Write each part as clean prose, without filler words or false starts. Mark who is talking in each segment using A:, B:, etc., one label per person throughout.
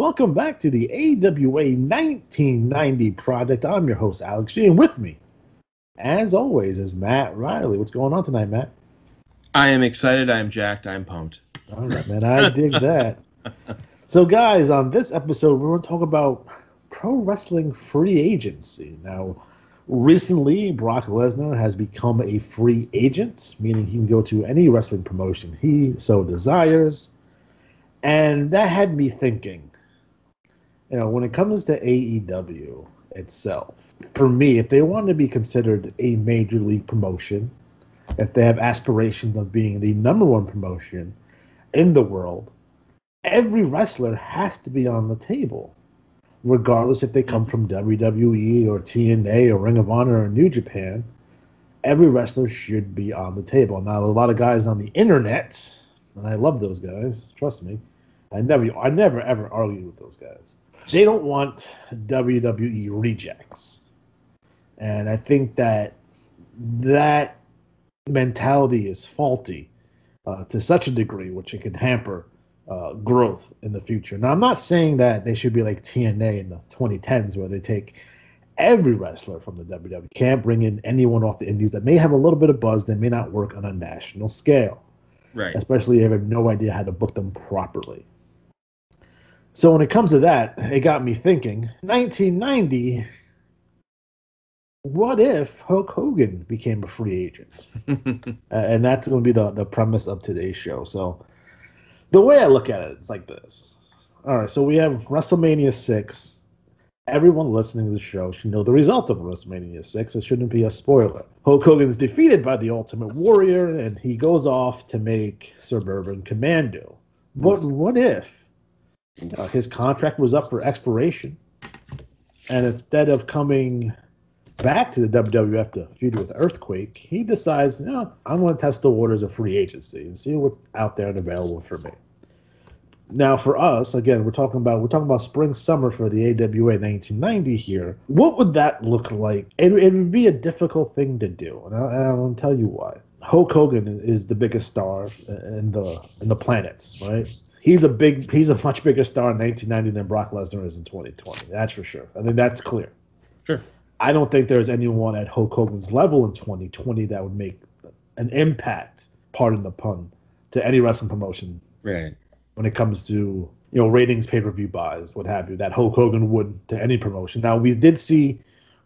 A: welcome back to the AWA 1990 project. I'm your host, Alex G, and with me, as always, is Matt Riley. What's going on tonight, Matt?
B: I am excited, I'm jacked, I'm pumped.
A: All right, man, I dig that. So, guys, on this episode, we're going to talk about pro wrestling free agency. Now, recently, Brock Lesnar has become a free agent, meaning he can go to any wrestling promotion he so desires. And that had me thinking, when it comes to AEW itself, for me, if they want to be considered a major league promotion, if they have aspirations of being the number one promotion in the world, every wrestler has to be on the table, regardless if they come from WWE or TNA or Ring of Honor or New Japan. Every wrestler should be on the table. Now, a lot of guys on the internet, and I love those guys, trust me, I never ever argue with those guys. They don't want WWE rejects. And I think that mentality is faulty to such a degree, which it can hamper growth in the future. Now, I'm not saying that they should be like TNA in the 2010s, where they take every wrestler from the WWE. Can't bring in anyone off the indies that may have a little bit of buzz, that may not work on a national scale.
B: Right.
A: Especially if you have no idea how to book them properly. So when it comes to that, it got me thinking, 1990, what if Hulk Hogan became a free agent? And that's going to be the premise of today's show. So the way I look at it, it's like this. All right, so we have WrestleMania 6. Everyone listening to the show should know the result of WrestleMania 6. It shouldn't be a spoiler. Hulk Hogan is defeated by the Ultimate Warrior, and he goes off to make Suburban Commando. But what if his contract was up for expiration, and instead of coming back to the WWF to feud with Earthquake, he decides, I'm going to test the waters of free agency and see what's out there and available for me. Now, for us, again, we're talking about spring summer for the AWA 1990 here. What would that look like? It would be a difficult thing to do, and I'll tell you why. Hulk Hogan is the biggest star in the planet, right? He's a much bigger star in 1990 than Brock Lesnar is in 2020. That's for sure. I think that's clear.
B: Sure.
A: I don't think there's anyone at Hulk Hogan's level in 2020 that would make an impact, pardon the pun, to any wrestling promotion.
B: Right.
A: When it comes to ratings, pay-per-view buys, what have you, that Hulk Hogan would to any promotion. Now, we did see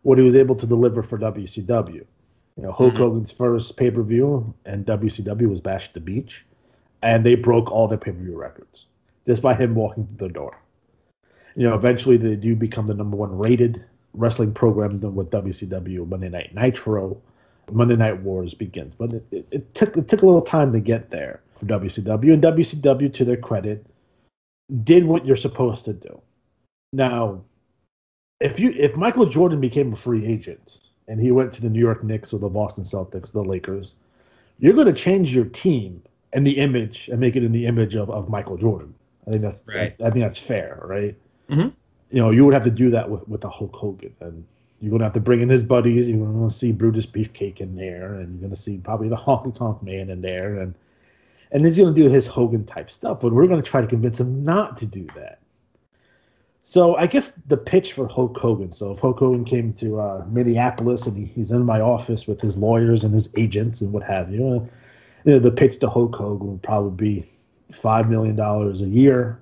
A: what he was able to deliver for WCW. Hulk Hogan's first pay-per-view and WCW was Bash at the Beach, and they broke all their pay-per-view records just by him walking through the door. Eventually they do become the number one rated wrestling program with WCW. Monday Night Nitro, Monday Night Wars begins, but it took a little time to get there for WCW, and WCW, to their credit, did what you're supposed to do. Now, if Michael Jordan became a free agent and he went to the New York Knicks or the Boston Celtics, the Lakers, you're going to change your team and the image and make it in the image of Michael Jordan. I think that's right. I think that's fair, right? Mm-hmm. You would have to do that with the Hulk Hogan, and you're going to have to bring in his buddies. You're going to see Brutus Beefcake in there, and you're going to see probably the Honky Tonk Man in there, and he's going to do his Hogan type stuff. But we're going to try to convince him not to do that. So I guess the pitch for Hulk Hogan. So if Hulk Hogan came to Minneapolis and he's in my office with his lawyers and his agents and what have you, the pitch to Hulk Hogan would probably be $5 million a year.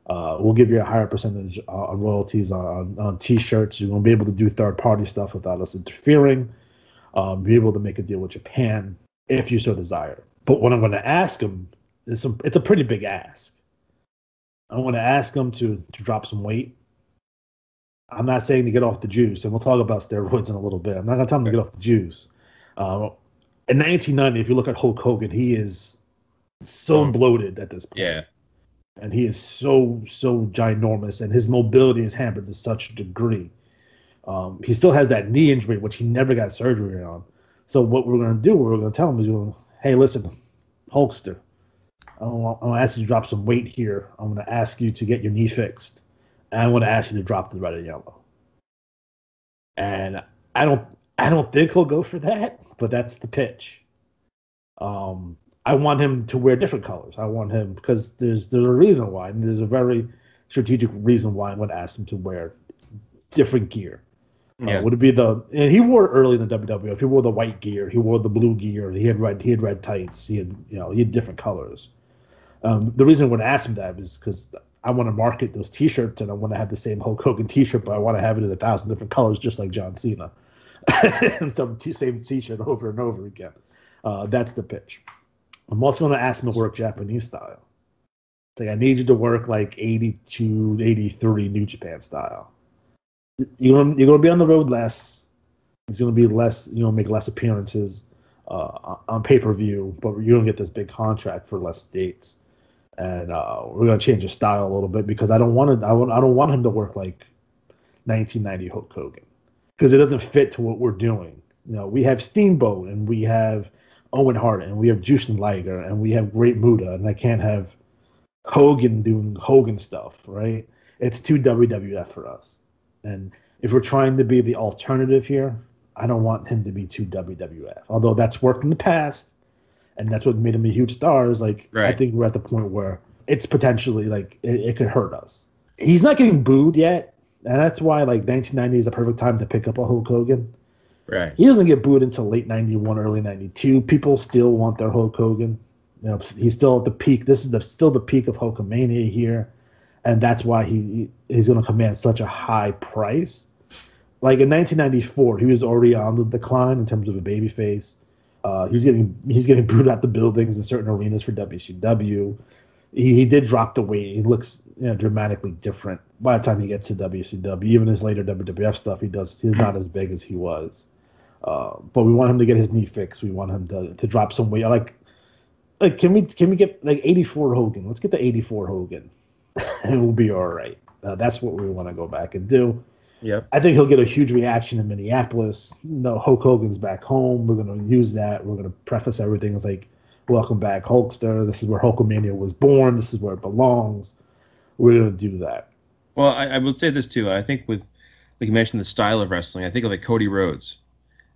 A: We'll give you a higher percentage on royalties on T-shirts. You're going to be able to do third-party stuff without us interfering. Be able to make a deal with Japan if you so desire. But what I'm going to ask him is it's a pretty big ask. I want to ask him to drop some weight. I'm not saying to get off the juice, and we'll talk about steroids in a little bit. I'm not going to tell him to get off the juice. In 1990, if you look at Hulk Hogan, he is so bloated at this point.
B: Yeah.
A: And he is so ginormous, and his mobility is hampered to such a degree. He still has that knee injury, which he never got surgery on. So what we're going to do, we're going to tell him is, hey, listen, Hulkster, I'm going to ask you to drop some weight here. I'm going to ask you to get your knee fixed. And I'm going to ask you to drop the red and yellow. And I don't think he'll go for that, but that's the pitch. I want him to wear different colors. I want him, because there's a reason why. And there's a very strategic reason why I'm going to ask him to wear different gear.
B: Yeah.
A: Would it be and he wore it early in the WWF. He wore the white gear. He wore the blue gear. He had red tights. He had different colors. The reason I would ask him that is because I want to market those T-shirts, and I want to have the same Hulk Hogan T-shirt, but I want to have it in 1,000 different colors, just like John Cena, and same T-shirt over and over again. That's the pitch. I'm also going to ask him to work Japanese style. Like, I need you to work like 82, 83 New Japan style. You're going to be on the road less. It's going to be less. Make less appearances on pay-per-view, but you're going to get this big contract for less dates. And we're going to change his style a little bit because I don't want him to work like 1990 Hulk Hogan because it doesn't fit to what we're doing. We have Steamboat and we have Owen Hart and we have Jushin Liger and we have Great Muta, and I can't have Hogan doing Hogan stuff, right? It's too WWF for us. And if we're trying to be the alternative here, I don't want him to be too WWF. Although that's worked in the past, and that's what made him a huge star. Is like, right. I think we're at the point where it's potentially like it could hurt us. He's not getting booed yet, and that's why like 1990 is a perfect time to pick up a Hulk Hogan.
B: Right.
A: He doesn't get booed until late 91, early 92. People still want their Hulk Hogan. He's still at the peak. This is still the peak of Hulkamania here. And that's why he's going to command such a high price. Like in 1994, he was already on the decline in terms of a babyface. He's getting booed out the buildings in certain arenas for WCW. He did drop the weight. He looks dramatically different by the time he gets to WCW. Even his later WWF stuff, he's not as big as he was. But we want him to get his knee fixed. We want him to drop some weight. Like can we get like 84 Hogan? Let's get the 84 Hogan. And we'll be all right. That's what we want to go back and do.
B: Yep.
A: I think he'll get a huge reaction in Minneapolis. Hulk Hogan's back home. We're going to use that. We're going to preface everything as like, welcome back, Hulkster. This is where Hulkamania was born. This is where it belongs. We're going to do that.
B: Well, I would say this too. I think with, like you mentioned, the style of wrestling, I think of like Cody Rhodes.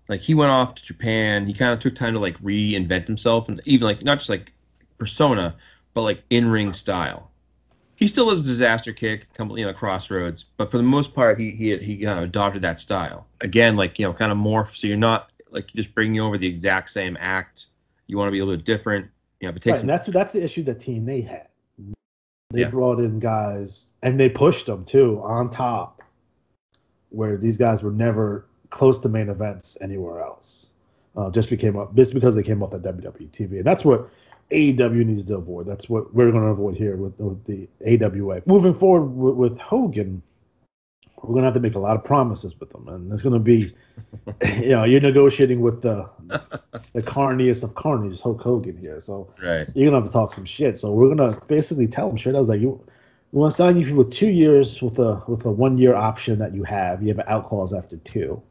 B: Like he went off to Japan. He kind of took time to like reinvent himself, and even like not just like persona, but like in-ring style. He still has a disaster kick, Crossroads, but for the most part, he kind of adopted that style. Again, like kind of morph, so you're not like just bringing over the exact same act. You want to be a little bit different. But it takes.
A: Right, and that's the issue that TNA had. They brought in guys, and they pushed them too on top, where these guys were never close to main events anywhere else. Just because they came off the WWE TV, and that's what AEW needs to avoid. That's what we're going to avoid here with the AWA. Moving forward with Hogan, we're going to have to make a lot of promises with him, and it's going to be, you're negotiating with the carniest of carnies, Hulk Hogan here. So
B: right.
A: You're going to have to talk some shit. So we're going to basically tell him straight. I was like, we want to sign you for 2 years with a 1 year option that you have. You have out clause after 2.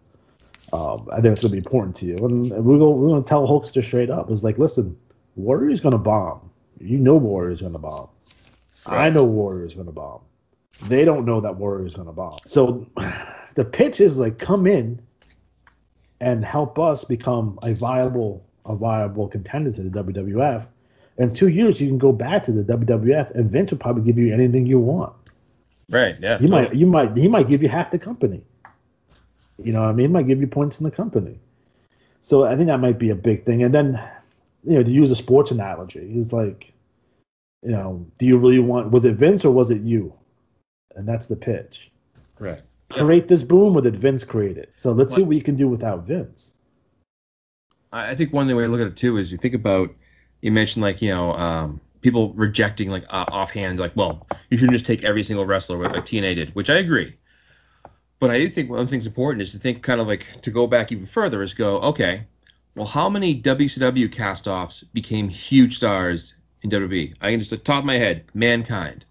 A: I think it's going to be important to you, and we're going to tell Hulkster straight up. It's like, listen. Warrior's going to bomb. Warrior's going to bomb. Right. I know Warrior's going to bomb. They don't know that Warrior's going to bomb. So the pitch is like, come in and help us become a viable contender to the WWF. In 2 years, you can go back to the WWF, and Vince will probably give you anything you want.
B: Right. Yeah.
A: He might give you half the company. He might give you points in the company. So I think that might be a big thing. And then, to use a sports analogy, it's like, do you really was it Vince or was it you? And that's the pitch.
B: Right.
A: Create this boom, or did Vince create it? So let's see what you can do without Vince.
B: I think one way to look at it too is you think about, you mentioned like, people rejecting like offhand, like, well, you shouldn't just take every single wrestler like TNA did, which I agree. But I do think one of the things important is to think kind of like, to go back even further is go, okay, well, how many WCW cast-offs became huge stars in WWE? I can just, at the top of my head, Mankind,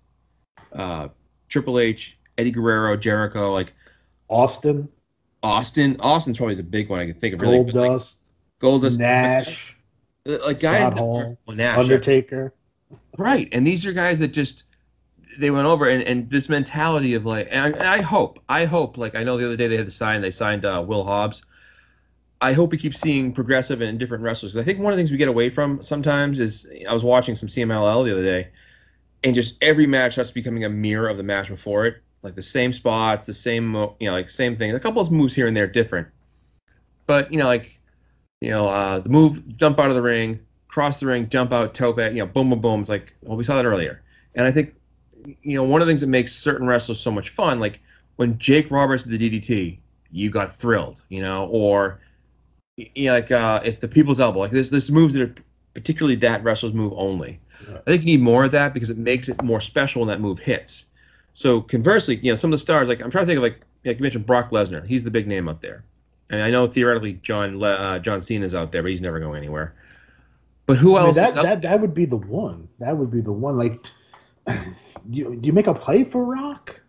B: Triple H, Eddie Guerrero, Jericho, like
A: Austin's
B: probably the big one I can think of. Really,
A: Goldust, Nash,
B: like
A: Scott
B: guys,
A: Hall,
B: Nash,
A: Undertaker,
B: right? And these are guys that just they went over, and this mentality of like, and I hope, like I know the other day they signed Will Hobbs. I hope we keep seeing progressive and different wrestlers. I think one of the things we get away from sometimes is, I was watching some CMLL the other day, and just every match starts becoming a mirror of the match before it. Like the same spots, the same, like same things. A couple of moves here and there different, but the move, jump out of the ring, cross the ring, jump out, tope, boom, boom, boom. It's like, well, we saw that earlier, and I think, one of the things that makes certain wrestlers so much fun, like when Jake Roberts did the DDT, you got thrilled, or if the people's elbow, like there's moves that are particularly that wrestler's move only.
A: Right.
B: I think you need more of that because it makes it more special when that move hits. So conversely, some of the stars, like I'm trying to think of like you mentioned Brock Lesnar, he's the big name up there, and I know theoretically John Cena's out there, but he's never going anywhere. But who else?
A: That would be the one. That would be the one. Like, do you make a play for Rock?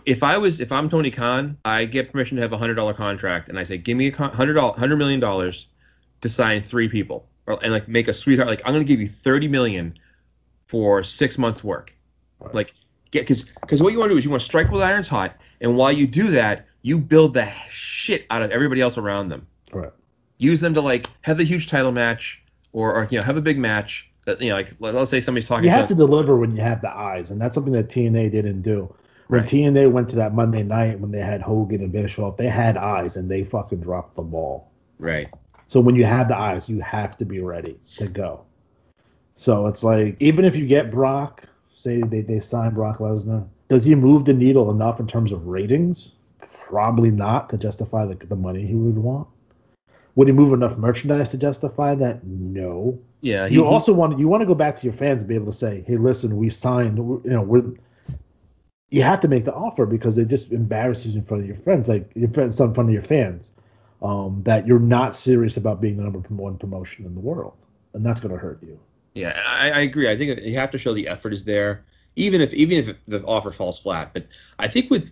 B: If I'm Tony Khan, I get permission to have $100 contract, and I say, give me $100 million to sign 3 people, and like make a sweetheart. Like I'm going to give you $30 million for 6 months' work. Right. Like because what you want to do is you want to strike while the iron's hot, and while you do that, you build the shit out of everybody else around them.
A: Right.
B: Use them to like have the huge title match, or have a big match. That like let's say somebody's talking.
A: You have to deliver when you have the eyes, and that's something that TNA didn't do. When TNA went to that Monday night when they had Hogan and Bischoff, they had eyes and they fucking dropped the ball.
B: Right.
A: So when you have the eyes, you have to be ready to go. So it's like, even if you get Brock, say they sign Brock Lesnar, does he move the needle enough in terms of ratings? Probably not to justify the money he would want. Would he move enough merchandise to justify that? No.
B: Yeah.
A: You want to go back to your fans and be able to say, hey, listen, we signed, you have to make the offer because it just embarrasses you in front of your friends, like in front of your fans, that you're not serious about being the number 1 promotion in the world, and that's going to hurt you.
B: Yeah, I agree. I think you have to show the effort is there, even if the offer falls flat. But I think with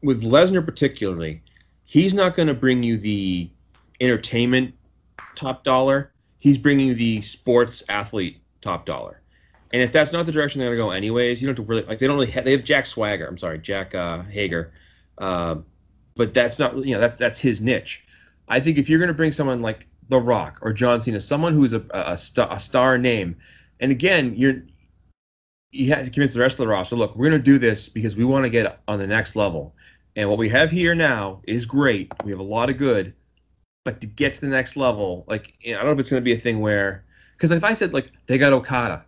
B: Lesnar particularly, he's not going to bring you the entertainment top dollar. He's bringing you the sports athlete top dollar. And if that's not the direction they're going to go anyways, you don't have to really, like, they have Jack Hager. But that's not, that's his niche. I think if you're going to bring someone like The Rock or John Cena, someone who's a star name, and again, you have to convince the rest of the roster, look, we're going to do this because we want to get on the next level. And what we have here now is great. We have a lot of good. But to get to the next level, like, I don't know if it's going to be a thing where, because if I said, like, they got Okada,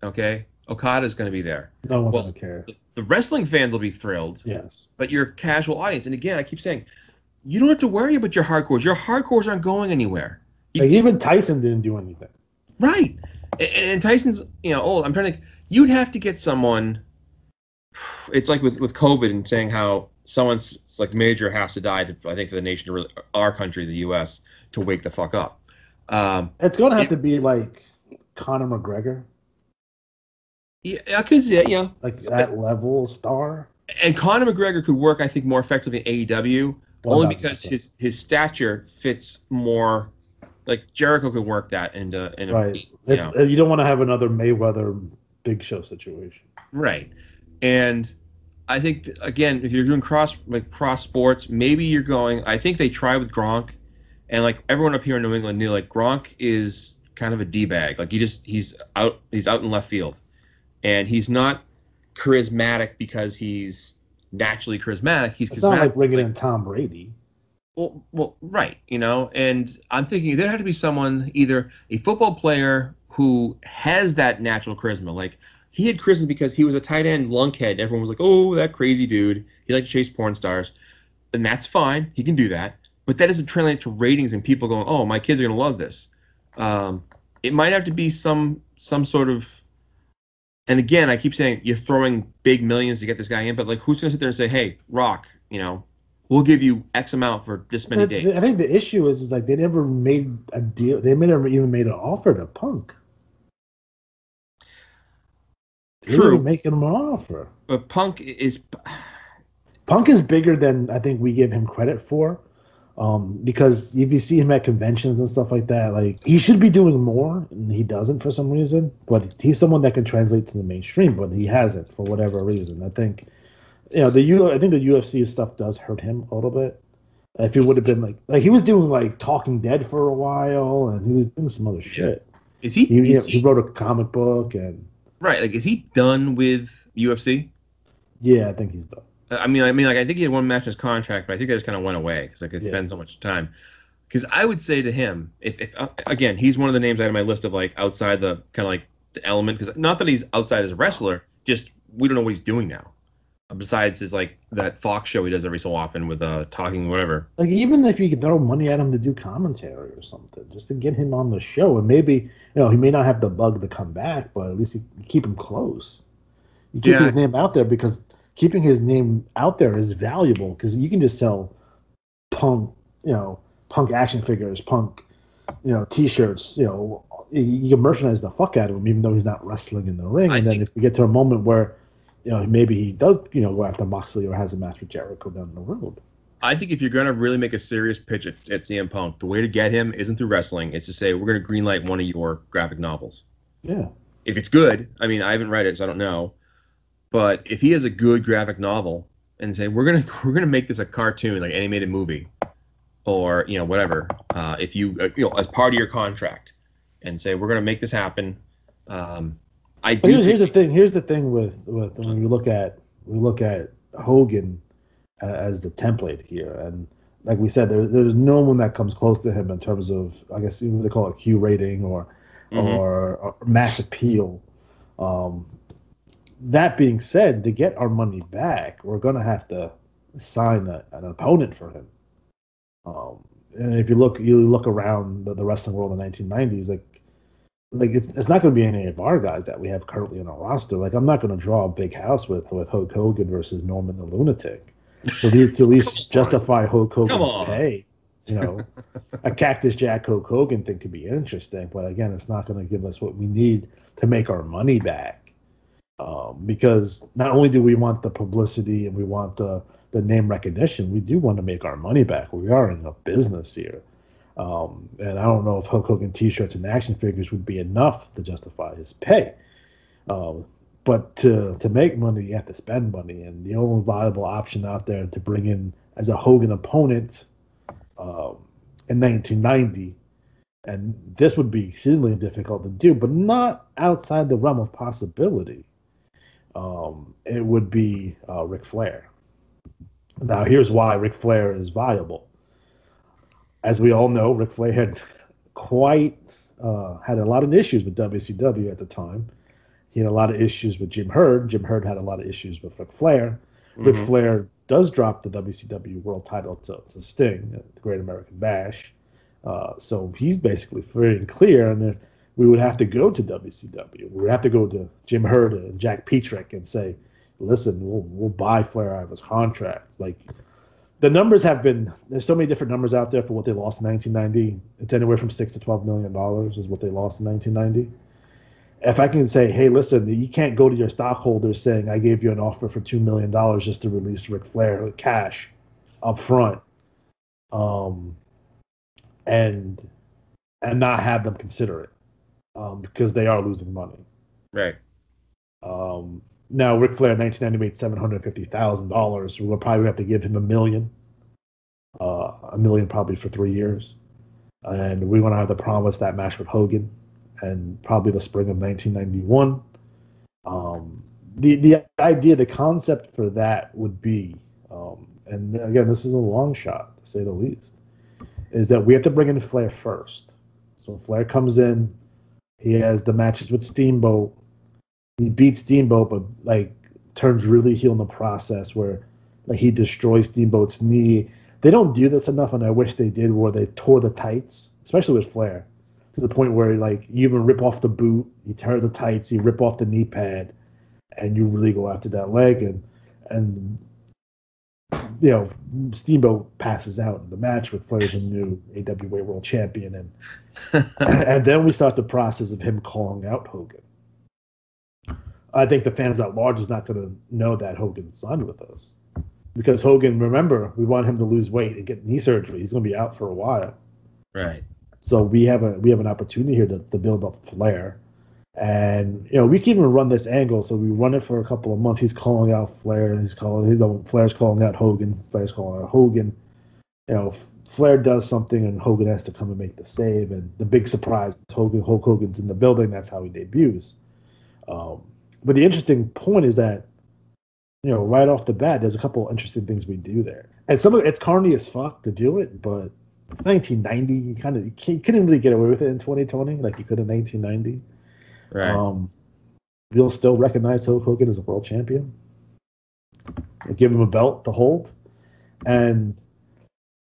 B: okay? Okada's going to be there.
A: No one's going to care.
B: The wrestling fans will be thrilled.
A: Yes.
B: But your casual audience, and again, I keep saying, you don't have to worry about your hardcores. Your hardcores aren't going anywhere.
A: Even Tyson didn't do anything.
B: Right. And Tyson's, old. I'm trying to think. You'd have to get someone. It's like with COVID and saying how someone's like major has to die, I think, for the nation, our country, the U.S., to wake the fuck up.
A: It's going to have to be like Conor McGregor.
B: Yeah, I could see it,
A: like that level star.
B: And Conor McGregor could work, I think, more effectively in AEW, only because his stature fits more. Like Jericho could work that into
A: right. You don't want to have another Mayweather Big Show situation.
B: Right. And I think, again, if you're doing cross sports, maybe you're going. I think they try with Gronk, and like everyone up here in New England knew, like Gronk is kind of a d-bag. Like he's out in left field. And he's not charismatic because he's naturally charismatic. He's
A: it's
B: charismatic.
A: Not like bringing in Tom Brady.
B: Well, right, And I'm thinking there had to be someone, either a football player who has that natural charisma. Like he had charisma because he was a tight end lunkhead. Everyone was like, "Oh, that crazy dude. He liked to chase porn stars," and that's fine. He can do that, but that doesn't translate to ratings and people going, "Oh, my kids are gonna love this." It might have to be some sort of. And again, I keep saying you're throwing big millions to get this guy in, but like, who's going to sit there and say, "Hey, Rock, we'll give you X amount for this many days"?
A: I think the issue is like they never made a deal. They never even made an offer to Punk.
B: True,
A: making him an offer.
B: But Punk is
A: bigger than I think we give him credit for. Because if you see him at conventions and stuff like that, like he should be doing more, and he doesn't for some reason. But he's someone that can translate to the mainstream, but he hasn't for whatever reason. I think, I think the UFC stuff does hurt him a little bit. If he would have been like he was doing like Talking Dead for a while, and he was doing some other shit.
B: Is he?
A: He wrote a comic book and.
B: Right. Like, is he done with UFC?
A: Yeah, I think he's done.
B: Like I think he had one match in his contract, but I think that just kind of went away because like it
A: Yeah.
B: spent so much time. Because I would say to him, if again, he's one of the names I had on my list of like outside the kind of like the element. Because not that he's outside as a wrestler, just we don't know what he's doing now. Besides his like that Fox show he does every so often with talking whatever.
A: Like, even if you could throw money at him to do commentary or something, just to get him on the show, and maybe he may not have the bug to come back, but at least you keep him close. You keep his name out there, because keeping his name out there is valuable, because you can just sell Punk, Punk action figures, Punk, T-shirts. You can merchandise the fuck out of him, even though he's not wrestling in the ring. And then if we get to a moment where, maybe he does, go after Moxley or has a match with Jericho down the road.
B: I think if you're going to really make a serious pitch at CM Punk, the way to get him isn't through wrestling. It's to say, we're going to greenlight one of your graphic novels.
A: Yeah.
B: If it's good, I haven't read it, so I don't know. But if he has a good graphic novel and say, we're gonna make this a cartoon, like animated movie, or whatever, if you as part of your contract, and say we're gonna make this happen.
A: Here's the thing. Here's the thing with when we look at Hogan as the template here, and like we said, there's no one that comes close to him in terms of, I guess they call it Q rating or mass appeal. That being said, to get our money back, we're gonna have to sign an opponent for him. And if you look around the wrestling world in the 1990s, like it's not going to be any of our guys that we have currently in our roster. Like, I'm not going to draw a big house with Hulk Hogan versus Norman the Lunatic. So to at least justify Hulk Hogan's pay, a Cactus Jack Hulk Hogan thing could be interesting, but again, it's not going to give us what we need to make our money back. Because not only do we want the publicity and we want the name recognition, we do want to make our money back. We are in a business here. And I don't know if Hulk Hogan T-shirts and action figures would be enough to justify his pay. But to make money, you have to spend money. And the only viable option out there to bring in as a Hogan opponent in 1990, and this would be exceedingly difficult to do, but not outside the realm of possibility, it would be Ric Flair. Now, here's why Ric Flair is viable. As we all know, Ric Flair had had a lot of issues with WCW at the time. He had a lot of issues with Jim Herd. Jim Herd had a lot of issues with Ric Flair. Mm-hmm. Ric Flair does drop the WCW World Title to Sting at the Great American Bash. So he's basically free and clear, and we would have to go to WCW. We would have to go to Jim Herd and Jack Petrick and say, listen, we'll buy Flair out of his contract. Like, the numbers there's so many different numbers out there for what they lost in 1990. It's anywhere from $6 to $12 million is what they lost in 1990. If I can say, hey, listen, you can't go to your stockholders saying, I gave you an offer for $2 million just to release Ric Flair cash up front, and not have them consider it, because they are losing money.
B: Right.
A: Now, Ric Flair in 1990 made $750,000. So we'll probably have to give him $1 million. $1 million probably for 3 years. And we want to have to promise that match with Hogan, and probably the spring of 1991. The idea, the concept for that would be, and again, this is a long shot to say the least, is that we have to bring in Flair first. So Flair comes in, he has the matches with Steamboat. He beats Steamboat, but turns really heel in the process, where he destroys Steamboat's knee. They don't do this enough, and I wish they did, where they tore the tights, especially with Flair, to the point where you even rip off the boot, you tear the tights, you rip off the knee pad, and you really go after that leg, and Steamboat passes out in the match with Flair as a new AWA World Champion, and then we start the process of him calling out Hogan. I think the fans at large is not going to know that Hogan signed with us, because Hogan, remember, we want him to lose weight and get knee surgery. He's going to be out for a while.
B: Right.
A: So we have an opportunity here to build up Flair, and we can even run this angle. So we run it for a couple of months. He's calling out Flair. Flair's calling out Hogan. Flair's calling out Hogan. Flair does something, and Hogan has to come and make the save. And the big surprise, Hulk Hogan's in the building. That's how he debuts. But the interesting point is that, right off the bat, there's a couple interesting things we do there. And some of it's corny as fuck to do it, but it's 1990. You couldn't really get away with it in 2020 like you could in 1990.
B: Right.
A: We'll still recognize Hulk Hogan as a world champion. We'll give him a belt to hold. And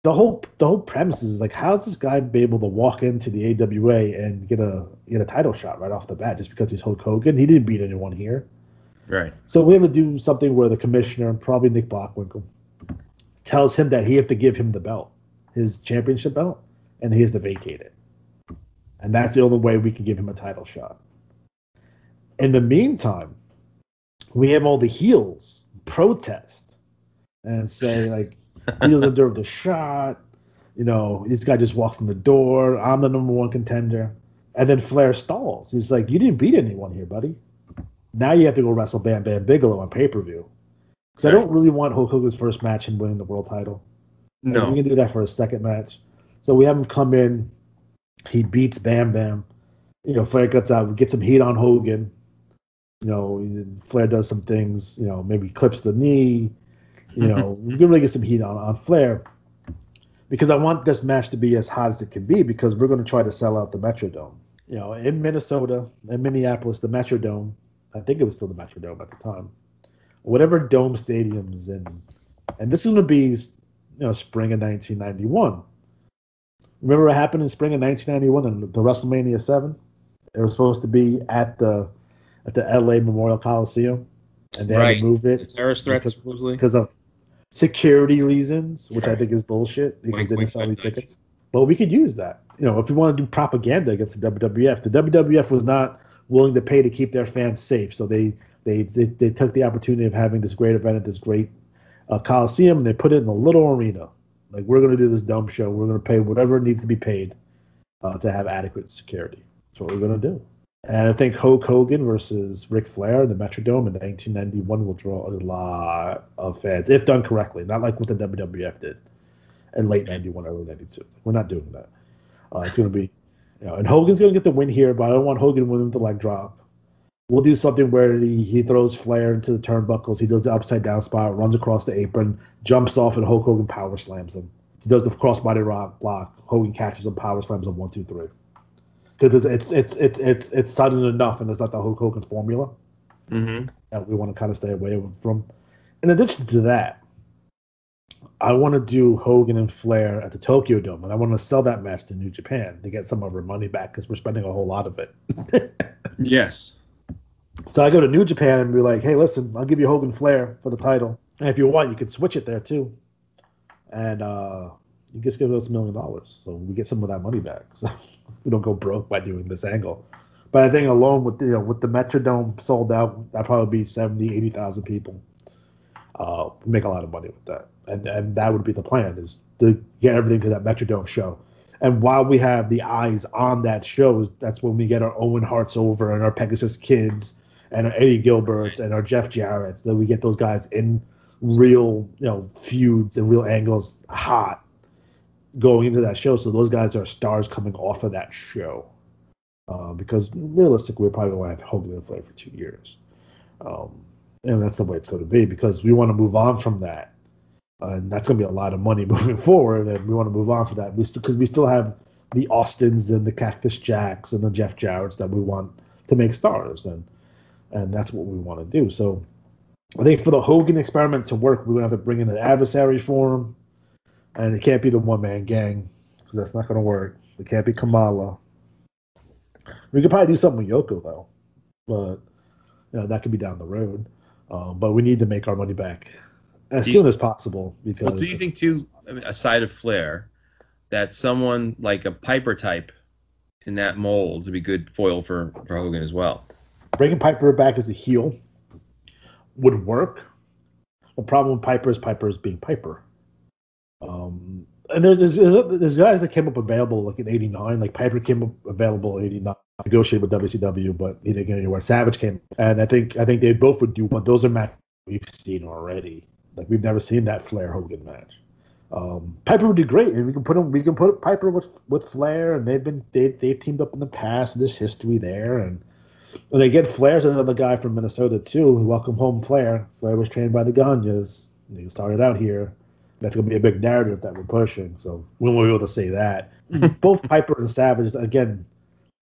A: the whole premise is like, how's this guy be able to walk into the AWA and get a title shot right off the bat just because he's Hulk Hogan? He didn't beat anyone here.
B: Right.
A: So we have to do something where the commissioner, probably Nick Bockwinkel, tells him that he has to give him the belt, his championship belt, and he has to vacate it. And that's the only way we can give him a title shot. In the meantime, we have all the heels protest and say, like, he doesn't deserve the shot. This guy just walks in the door. I'm the number one contender. And then Flair stalls. He's like, you didn't beat anyone here, buddy. Now you have to go wrestle Bam Bam Bigelow on pay-per-view. Because I don't really want Hulk Hogan's first match and winning the world title.
B: No.
A: We can do that for a second match. So we have him come in. He beats Bam Bam. Flair gets out. We get some heat on Hogan. Flair does some things. Maybe clips the knee. We can really get some heat on Flair. Because I want this match to be as hot as it can be, because we're going to try to sell out the Metrodome. In Minnesota, in Minneapolis, the Metrodome, I think it was still the Metrodome at the time. Whatever dome stadiums and this is going to be, spring of 1991. Remember what happened in spring of 1991 in the WrestleMania 7? It was supposed to be at the LA Memorial Coliseum, and they had to move it.
B: The terrorist threats, supposedly.
A: Because of security reasons, which I think is bullshit, because they didn't sell any tickets. But we could use that. If we want to do propaganda against the WWF was not willing to pay to keep their fans safe. So they took the opportunity of having this great event at this great Coliseum, and they put it in a little arena. Like, we're going to do this dumb show. We're going to pay whatever needs to be paid to have adequate security. That's what we're going to do. And I think Hulk Hogan versus Ric Flair in the Metrodome in 1991 will draw a lot of fans, if done correctly. Not like what the WWF did in late 91, early 92. We're not doing that. It's going to be, and Hogan's going to get the win here, but I don't want Hogan winning with the leg drop. We'll do something where he throws Flair into the turnbuckles. He does the upside down spot, runs across the apron, jumps off, and Hulk Hogan power slams him. He does the crossbody rock block. Hogan catches him, power slams him 1, 2, 3. Because it's sudden enough, and it's not the Hulk Hogan formula that we want to kind of stay away from. In addition to that, I want to do Hogan and Flair at the Tokyo Dome, and I want to sell that match to New Japan to get some of our money back, because we're spending a whole lot of it. Yes. So I go to New Japan and be like, hey, listen, I'll give you Hogan Flair for the title. And if you want, you can switch it there too. And you just give us $1 million. So we get some of that money back. So we don't go broke by doing this angle. But I think alone with the Metrodome sold out, that'd probably be 70,000, 80,000 people. We make a lot of money with that. And that would be the plan, is to get everything to that Metrodome show. And while we have the eyes on that show, that's when we get our Owen Harts over and our Pegasus Kids and our Eddie Gilberts and our Jeff Jarrett's. That we get those guys in real, feuds and real angles hot going into that show. So those guys are stars coming off of that show. Because realistically, we're probably going to have Hogan and Flair for 2 years. And that's the way it's going to be, because we want to move on from that. And that's going to be a lot of money moving forward, and we want to move on from that. Because we still have the Austins and the Cactus Jacks and the Jeff Jarrett's that we want to make stars, and that's what we want to do. So I think for the Hogan experiment to work, we're going to have to bring in an adversary for him, and it can't be the one-man gang, because that's not going to work. It can't be Kamala. We could probably do something with Yoko, though, but that could be down the road. But we need to make our money back as soon as possible. Because
B: do you think, too, aside of Flair, that someone like a Piper type in that mold would be good foil for Hogan as well?
A: Bringing Piper back as a heel would work. The problem with Piper is being Piper. And there's guys that came up available like in '89. Like Piper came up available in '89, negotiated with WCW, but he didn't get anywhere. Savage came, and I think they both would do. But those are matches we've seen already. Like we've never seen that Flair Hogan match. Piper would do great, and we can put Piper with Flair, and they've teamed up in the past. And there's history there, and When they get Flair's another guy from Minnesota too. Welcome home, Flair. Flair was trained by the Gagnes. He started out here. That's going to be a big narrative that we're pushing. So we won't be able to say that. Both Piper and Savage, again,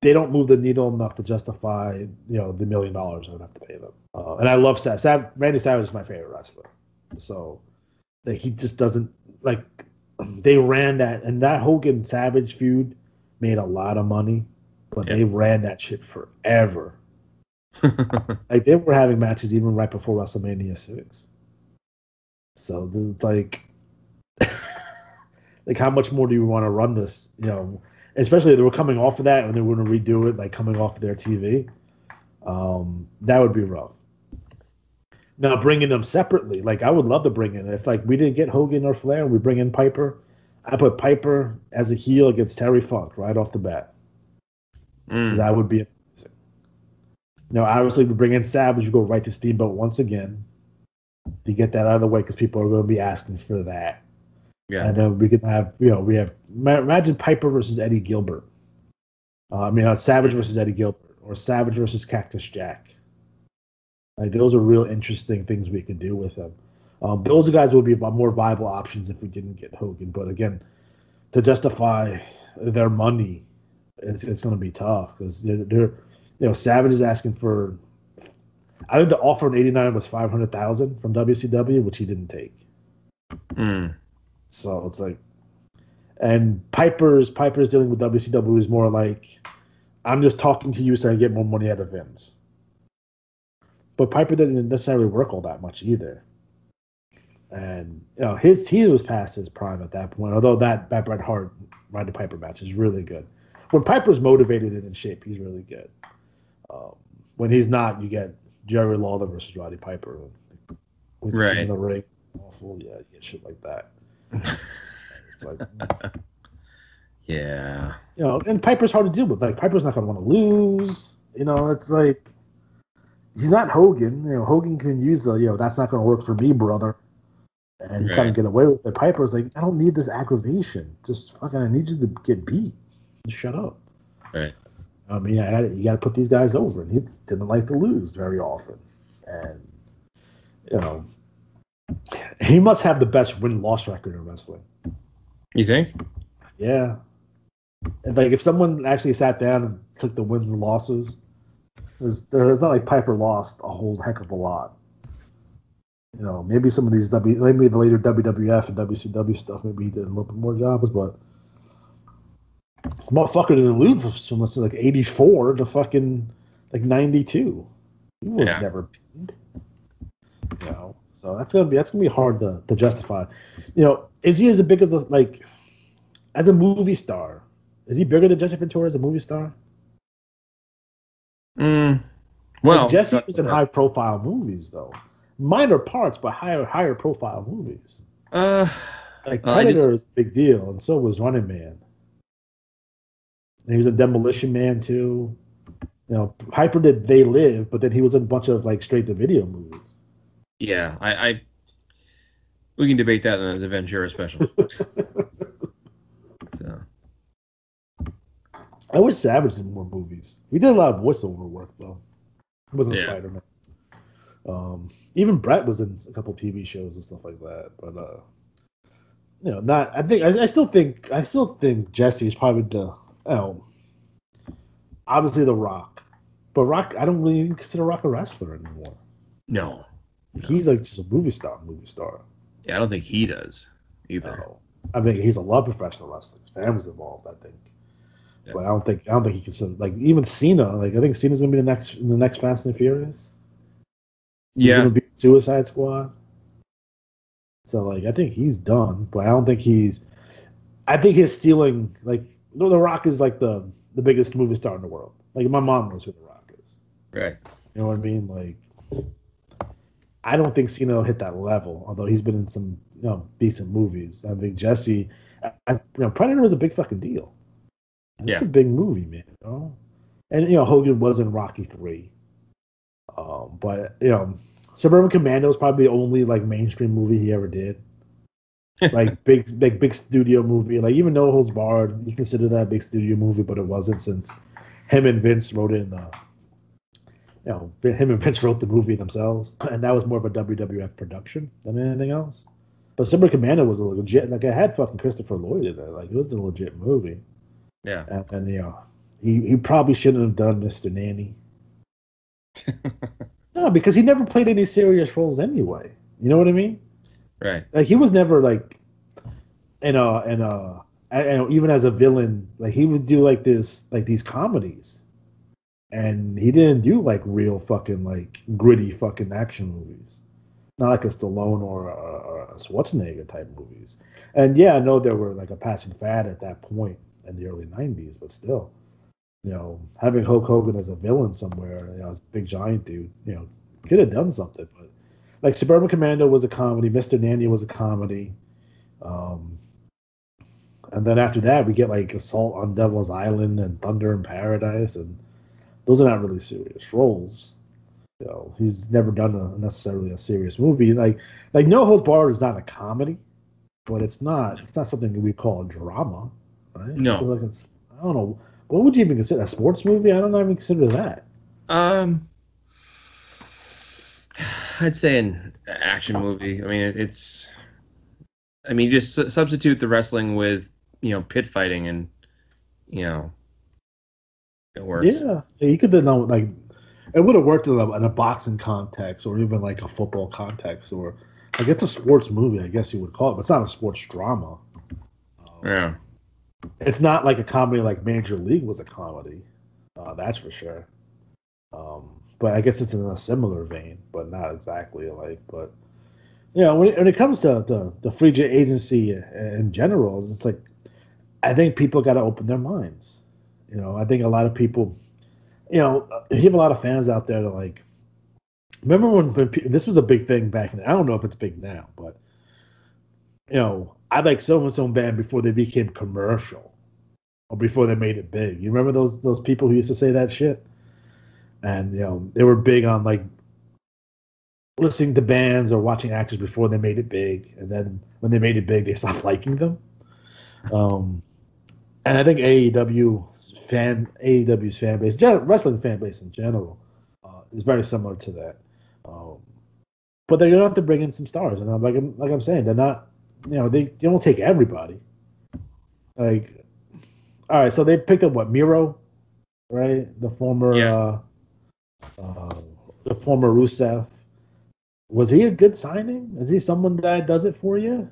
A: they don't move the needle enough to justify, the $1 million I would have to pay them. And I love Savage. Randy Savage is my favorite wrestler. So he just doesn't like. They ran that, and that Hogan Savage feud made a lot of money, but they ran that shit forever. Like they were having matches even right before WrestleMania 6. So this is like how much more do you want to run this? Especially if they were coming off of that and they were going to redo it, like coming off of their TV. That would be rough. Now bringing them separately, like I would love to bring in if like we didn't get Hogan or Flair, we bring in Piper. I put Piper as a heel against Terry Funk right off the bat. That would be amazing. Obviously to bring in Savage, you go right to Steamboat once again to get that out of the way because people are going to be asking for that. Yeah, and then we can have imagine Piper versus Eddie Gilbert. Savage versus Eddie Gilbert or Savage versus Cactus Jack. Like those are real interesting things we could do with them. Those guys would be more viable options if we didn't get Hogan. But again, to justify their money, it's going to be tough because they're Savage is asking for. I think the offer in '89 was $500,000 from WCW, which he didn't take. So it's like, and Piper's dealing with WCW is more like, I'm just talking to you so I get more money out of Vince. But Piper didn't necessarily work all that much either. And he was past his prime at that point. Although that Bret Hart Roddy Piper match is really good. When Piper's motivated and in shape, he's really good. When he's not, you get Jerry Lawler versus Roddy Piper. When he's in the ring, awful. Yeah, you get shit like that. It's like,
B: yeah.
A: And Piper's hard to deal with. Like Piper's not going to want to lose. It's like. He's not Hogan. Hogan can use the, that's not going to work for me, brother. And you kind of get away with it. Piper's like, I don't need this aggravation. Just fucking, I need you to get beat. Just shut up.
B: Right.
A: You got to put these guys over. And he didn't like to lose very often. And, he must have the best win-loss record in wrestling.
B: You think?
A: Yeah. And like, if someone actually sat down and took the wins and losses, it's not like Piper lost a whole heck of a lot. Maybe some of these maybe the later WWF and WCW stuff, maybe he did a little bit more jobs, but motherfucker didn't lose from let's say like 84 to fucking like 92. He was never pinned. So that's gonna be hard to justify. Is he as big as as a movie star? Is he bigger than Jesse Ventura as a movie star?
B: Well,
A: Jesse was in high-profile movies, though. Minor parts, but higher-profile movies. Predator is a big deal, and so was Running Man. And he was a Demolition Man too. Piper did They Live, but then he was in a bunch of straight-to-video movies.
B: Yeah, we can debate that in the Ventura special. So.
A: I wish Savage did more movies. He did a lot of voiceover work, though. He wasn't Spider-Man. Even Brett was in a couple TV shows and stuff like that. But not. I still think Jesse is probably the. Obviously the Rock, but Rock. I don't really consider Rock a wrestler anymore.
B: No.
A: He's just a movie star.
B: Yeah, I don't think he does either.
A: No. I mean, he's a lot of professional wrestling. His family's involved, I think. Yeah. But I don't think he can. Even Cena. I think Cena's gonna be in the next Fast and Furious. He's gonna be Suicide Squad. So I think he's done, but I don't think he's. I think his ceiling, The Rock is the biggest movie star in the world. My mom knows who The Rock is.
B: Right.
A: You know what I mean? I don't think Cena will hit that level, although he's been in some decent movies. I think Jesse, Predator was a big fucking deal. It's a big movie, man. And Hogan was in Rocky 3. But Suburban Commando is probably the only mainstream movie he ever did. Big studio movie. Even No Holds Barred, you consider that a big studio movie, but it wasn't since him and Vince wrote in him and Vince wrote the movie themselves, and that was more of a WWF production than anything else. But Super Commando was a legit, like, I had fucking Christopher Lloyd in it. Like, it was a legit movie.
B: Yeah.
A: And he probably shouldn't have done Mr. Nanny. No, because he never played any serious roles anyway. You know what I mean?
B: Right.
A: Like, he was never like even as a villain, like, he would do like these comedies, and he didn't do like real fucking like gritty fucking action movies, not like a Stallone or a Schwarzenegger type movies. And yeah, I know there were like a passing fad at that point in the early '90s, but still, having Hulk Hogan as a villain somewhere, as a big giant dude, could have done something. But like Suburban Commando was a comedy, Mr. Nanny was a comedy. And then after that, we get like Assault on Devil's Island and Thunder in Paradise, and those are not really serious roles. He's never done necessarily a serious movie. Like No Holds Barred is not a comedy, but it's not something we call a drama, right?
B: No.
A: So like I don't know, what would you even consider a sports movie? I don't even consider that.
B: I'd say an action movie. I mean, just substitute the wrestling with, pit fighting, and, it works.
A: Yeah, you could have known, like, it would have worked in a boxing context, or even like a football context, or like, it's a sports movie, I guess you would call it, but it's not a sports drama.
B: Yeah.
A: It's not like a comedy like Major League was a comedy. That's for sure. But I guess it's in a similar vein, but not exactly alike. But when it comes to the free agency in general, it's like, I think people got to open their minds. I think a lot of people, you have a lot of fans out there that, like, remember when this was a big thing back then. I don't know if it's big now, but I like so and so band before they became commercial, or before they made it big. You remember those people who used to say that shit? And they were big on like listening to bands or watching actors before they made it big, and then when they made it big, they stopped liking them. And I think AEW's fan base, wrestling fan base in general, is very similar to that. But they're gonna have to bring in some stars, and like I'm saying, they're not. They don't take everybody. Like, all right, so they picked up Miro, right? The former Rusev. Was he a good signing? Is he someone that does it for you?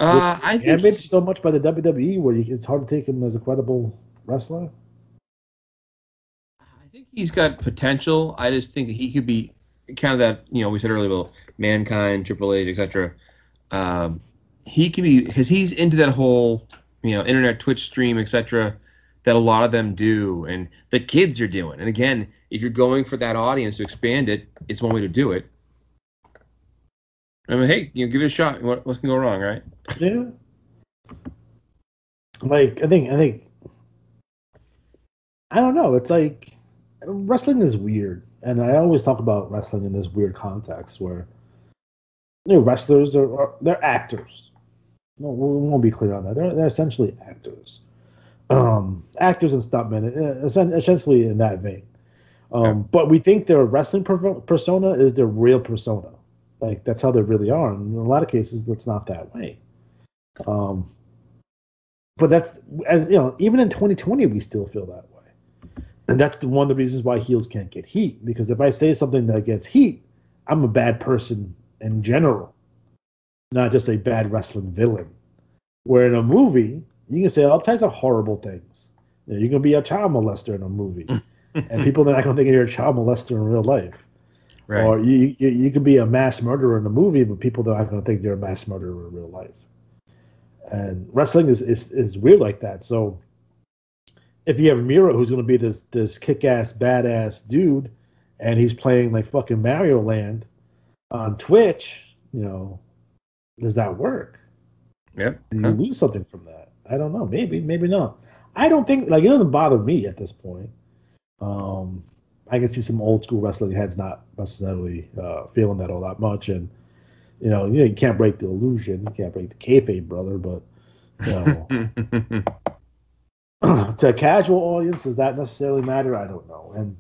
B: I think
A: damaged so much by the WWE where it's hard to take him as a credible wrestler.
B: I think he's got potential. I just think that he could be kind of that. We said earlier about Mankind, Triple H, etc. He can be, because he's into that whole internet Twitch stream, etc. that a lot of them do, and the kids are doing. And again, if you're going for that audience to expand it, it's one way to do it. I mean, hey, give it a shot. What can go wrong, right?
A: Yeah. Like, I think I don't know. It's like, wrestling is weird, and I always talk about wrestling in this weird context where wrestlers they're actors. No, we won't be clear on that. They're essentially actors. Actors and stuntmen, essentially in that vein. But we think their wrestling persona is their real persona. Like, that's how they really are. And in a lot of cases, that's not that way. But that's, even in 2020, we still feel that way. And that's one of the reasons why heels can't get heat. Because if I say something that gets heat, I'm a bad person in general, not just a bad wrestling villain. Where in a movie, you can say all types of horrible things. You can be a child molester in a movie, and people are not going to think you're a child molester in real life. Right. Or you could be a mass murderer in a movie, but people are not going to think you're a mass murderer in real life. And wrestling is weird like that. So if you have Miro, who's going to be this kick-ass, badass dude, and he's playing like fucking Mario Land on Twitch, does that work?
B: Yep.
A: Do you lose something from that? I don't know. Maybe not. I don't think, like, it doesn't bother me at this point. I can see some old school wrestling heads not necessarily feeling that all that much, and you can't break the illusion, you can't break the kayfabe, brother. But to a casual audience, does that necessarily matter? I don't know. And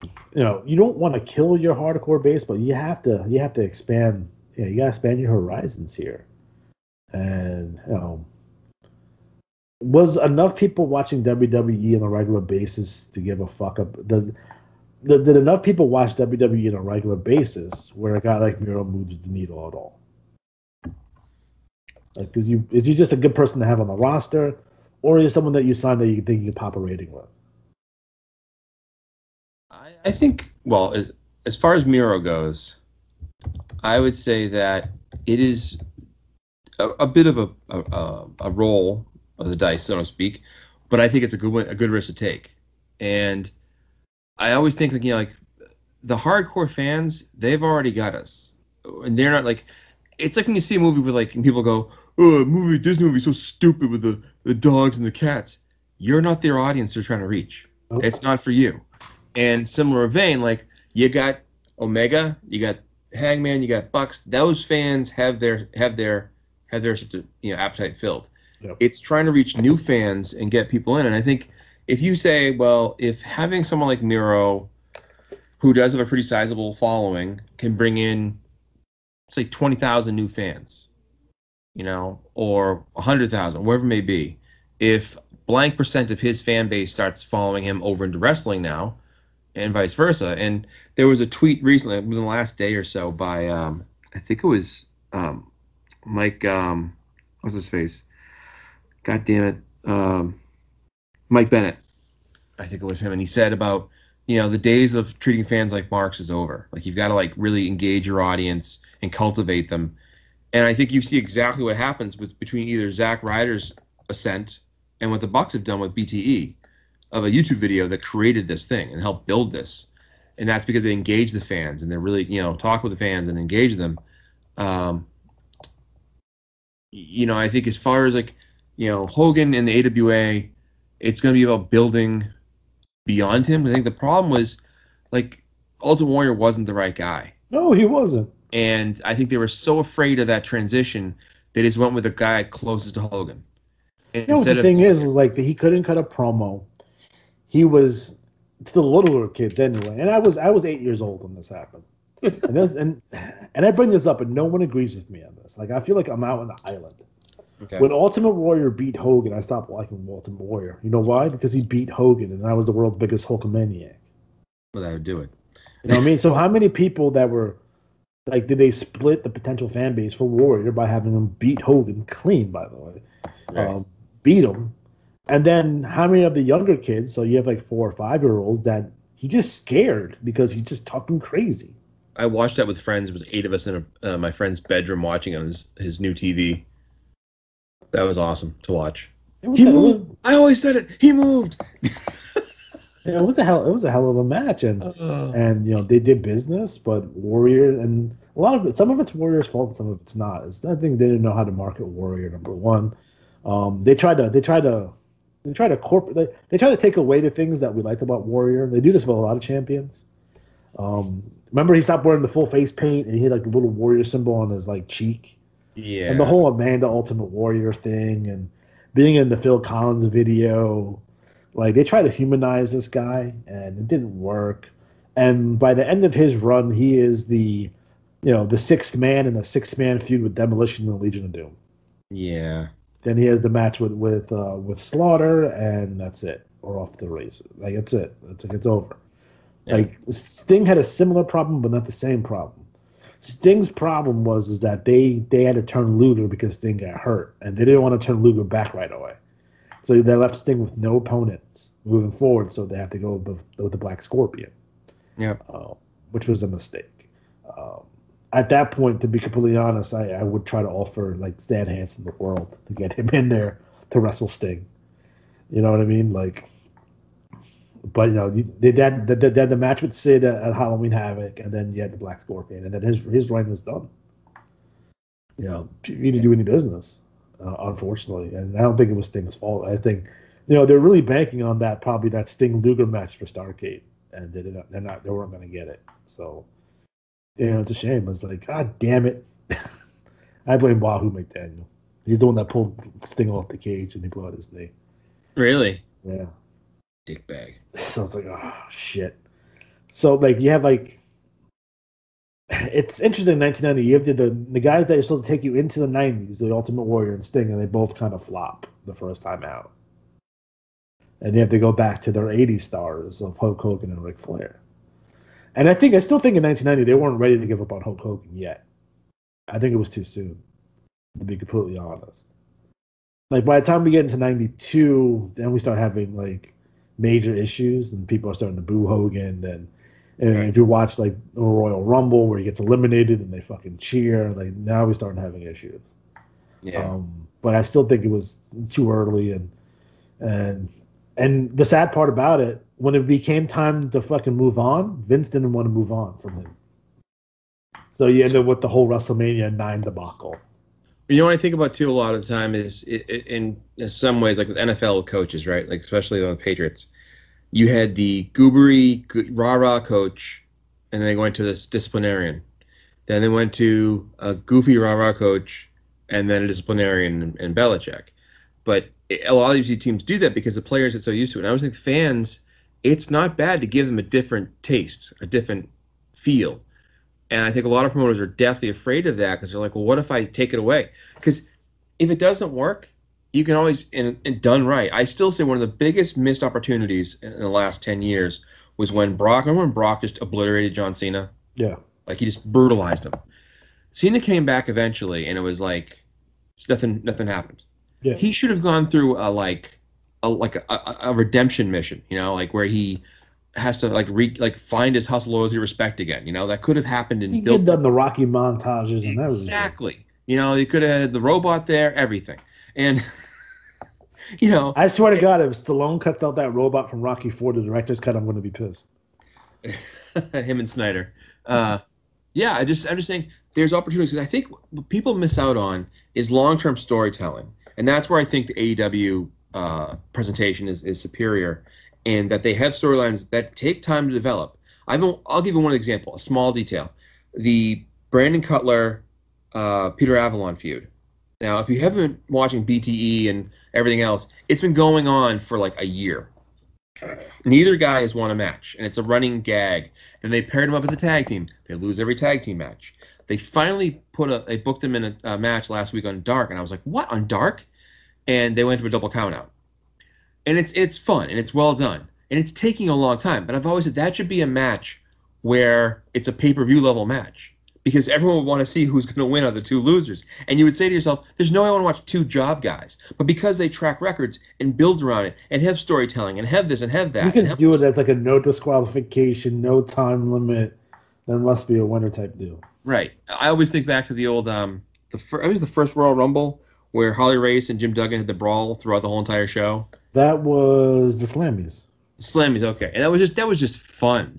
A: you don't want to kill your hardcore base, but you have to expand. You gotta expand your horizons here. And was enough people watching WWE on a regular basis to give a fuck up? Did enough people watch WWE on a regular basis where a guy like Miro moves the needle at all? Like, is he just a good person to have on the roster, or is he someone that you signed that you think you can pop a rating with?
B: I think, well, as far as Miro goes, I would say that it is a bit of a roll of the dice, so to speak, but I think it's a good risk to take. And I always think, like the hardcore fans, they've already got us, and they're not like. It's like when you see a movie where and people go, "Oh, Disney movie's so stupid with the dogs and the cats." You're not their audience they're trying to reach.
A: Nope.
B: It's not for you. And similar vein, like you got Omega, you got Hangman, you got Bucks. Those fans have their appetite filled.
A: Yep.
B: It's trying to reach new fans and get people in. And I think if you say, well, if having someone like Miro, who does have a pretty sizable following, can bring in, say, 20,000 new fans, or 100,000, whatever it may be, if blank percent of his fan base starts following him over into wrestling now, and vice versa. And there was a tweet recently, within the last day or so, by I think it was Mike. What's his face? God damn it, Mike Bennett. I think it was him, and he said about the days of treating fans like marks is over. Like you've got to really engage your audience and cultivate them. And I think you see exactly what happens between either Zack Ryder's ascent and what the Bucks have done with BTE. Of a YouTube video that created this thing and helped build this, and that's because they engage the fans and they're really talk with the fans and engage them. I think as far as Hogan and the AWA, it's going to be about building beyond him. I think the problem was Ultimate Warrior wasn't the right guy.
A: No, he wasn't.
B: And I think they were so afraid of that transition they just went with the guy closest to Hogan.
A: The thing is he couldn't cut a promo. He was to the littler kids anyway, and I was 8 years old when this happened, and I bring this up, and no one agrees with me on this. I feel like I'm out on an island.
B: Okay.
A: When Ultimate Warrior beat Hogan, I stopped liking Ultimate Warrior. You know why? Because he beat Hogan, and I was the world's biggest Hulkamaniac.
B: Well, that would do it.
A: You know what I mean? So how many people that were did they split the potential fan base for Warrior by having him beat Hogan clean? By the way,
B: right.
A: Beat him. And then how many of the younger kids, so you have 4 or 5-year-olds, that he just scared because he's just talking crazy.
B: I watched that with friends. It was 8 of us in my friend's bedroom watching on his new TV. That was awesome to watch. He moved. I always said it. He moved.
A: It was a hell of a match, and they did business, but Warrior, and a lot of it, some of it's Warrior's fault, and some of it's not. I think they didn't know how to market Warrior. Number one, they tried to take away the things that we liked about Warrior. They do this with a lot of champions. Remember, he stopped wearing the full face paint, and he had the little Warrior symbol on his cheek.
B: Yeah.
A: And the whole Amanda Ultimate Warrior thing, and being in the Phil Collins video, they tried to humanize this guy, and it didn't work. And by the end of his run, he is the sixth man in a 6-man feud with Demolition and the Legion of Doom.
B: Yeah.
A: Then he has the match with Slaughter, and that's it. We're off the races. That's it. It's over. Yeah. Sting had a similar problem, but not the same problem. Sting's problem is that they had to turn Luger because Sting got hurt, and they didn't want to turn Luger back right away. So they left Sting with no opponents moving forward, so they have to go with the Black Scorpion.
B: Yeah.
A: Which was a mistake. At that point, to be completely honest, I would try to offer Stan Hansen the world to get him in there to wrestle Sting. You know what I mean? But they had the match with Sid at Halloween Havoc, and then you had the Black Scorpion, and then his reign was done. He didn't do any business, unfortunately, and I don't think it was Sting's fault. I think they're really banking on that Sting Luger match for Starrcade, and they weren't going to get it. So. It's a shame. It's God damn it. I blame Wahoo McDaniel. He's the one that pulled Sting off the cage and he blew out his knee.
B: Really?
A: Yeah.
B: Dickbag.
A: So it's oh, shit. So like you have like it's interesting. In 1990, you have the guys that are supposed to take you into the 90s, the Ultimate Warrior and Sting, and they both kind of flop the first time out. And you have to go back to their 80s stars of Hulk Hogan and Ric Flair. And I still think in 1990 they weren't ready to give up on Hulk Hogan yet. I think it was too soon, to be completely honest. Like by the time we get into 92, then we start having like major issues and people are starting to boo Hogan. And
B: Right.
A: if you watch like the Royal Rumble where he gets eliminated and they fucking cheer, like now we starting having issues.
B: Yeah.
A: But I still think it was too early and and the sad part about it, when it became time to fucking move on, Vince didn't want to move on from him. So you end up with the whole WrestleMania 9 debacle.
B: You know what I think about too a lot of the time is in some ways, like with NFL coaches, right? Like especially on the Patriots, you had the goobery, rah-rah coach, and then they went to this disciplinarian. Then they went to a goofy rah-rah coach, and then a disciplinarian in Belichick. But a lot of these teams do that because the players are so used to it. And I always think fans, it's not bad to give them a different taste, a different feel. And I think a lot of promoters are deathly afraid of that because they're like, well, what if I take it away? Because if it doesn't work, you can always, and done right. I still say one of the biggest missed opportunities in the last 10 years was when remember when Brock just obliterated John Cena?
A: Yeah.
B: Like he just brutalized him. Cena came back eventually, and it was like nothing happened.
A: Yeah.
B: He should have gone through a redemption mission, like where he has to find his hustle, loyalty, respect again. That could have happened in
A: He could have done the Rocky montages and everything.
B: Exactly. He could have had the robot there, everything. And
A: I swear to God, if Stallone cuts out that robot from Rocky IV, the director's cut, I'm going to be pissed.
B: Him and Snyder. I'm just saying there's opportunities because I think what people miss out on is long-term storytelling. And that's where I think the AEW presentation is superior in that they have storylines that take time to develop. I'll give you one example, a small detail. The Brandon Cutler, Peter Avalon feud. Now, if you haven't been watching BTE and everything else, it's been going on for like a year. Neither guy has won a match, and it's a running gag. Then they paired them up as a tag team. They lose every tag team match. They finally they booked them in a match last week on Dark, and I was like, what, on Dark? And they went to a double countout. And it's fun, and it's well done. And it's taking a long time, but I've always said that should be a match where it's a pay-per-view level match. Because everyone would want to see who's going to win out of the two losers. And you would say to yourself, there's no way I want to watch two job guys. But because they track records and build around it and have storytelling and have this and have that.
A: You can do it as like a no disqualification, no time limit. There must be a winner type deal.
B: Right. I always think back to the old, it was the first Royal Rumble where Harley Race and Jim Duggan had the brawl throughout the whole entire show.
A: That was the Slammies.
B: Slammies, okay. And that was just fun,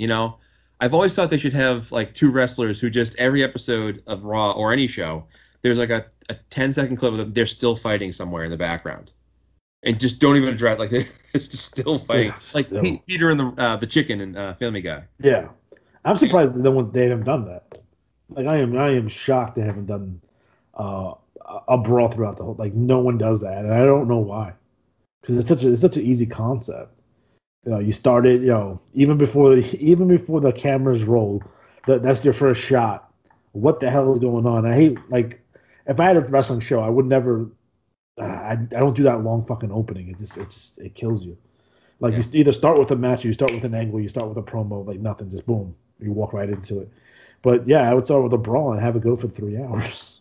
B: I've always thought they should have like two wrestlers who just every episode of Raw or any show, there's like a 10-second clip of them. They're still fighting somewhere in the background, and just don't even address like they're just still fighting. Yeah, like still. Peter and the chicken and Family Guy.
A: Yeah, I'm surprised they haven't done that. Like I am shocked they haven't done a brawl throughout the whole. Like no one does that, and I don't know why. Because it's such an easy concept. You started, even before the cameras roll, that's your first shot. What the hell is going on? I hate, like, if I had a wrestling show, I would never, I don't do that long fucking opening. It kills you. Like, yeah. You either start with a match, or you start with an angle, you start with a promo, like nothing, just boom, you walk right into it. But yeah, I would start with a brawl and have it go for 3 hours.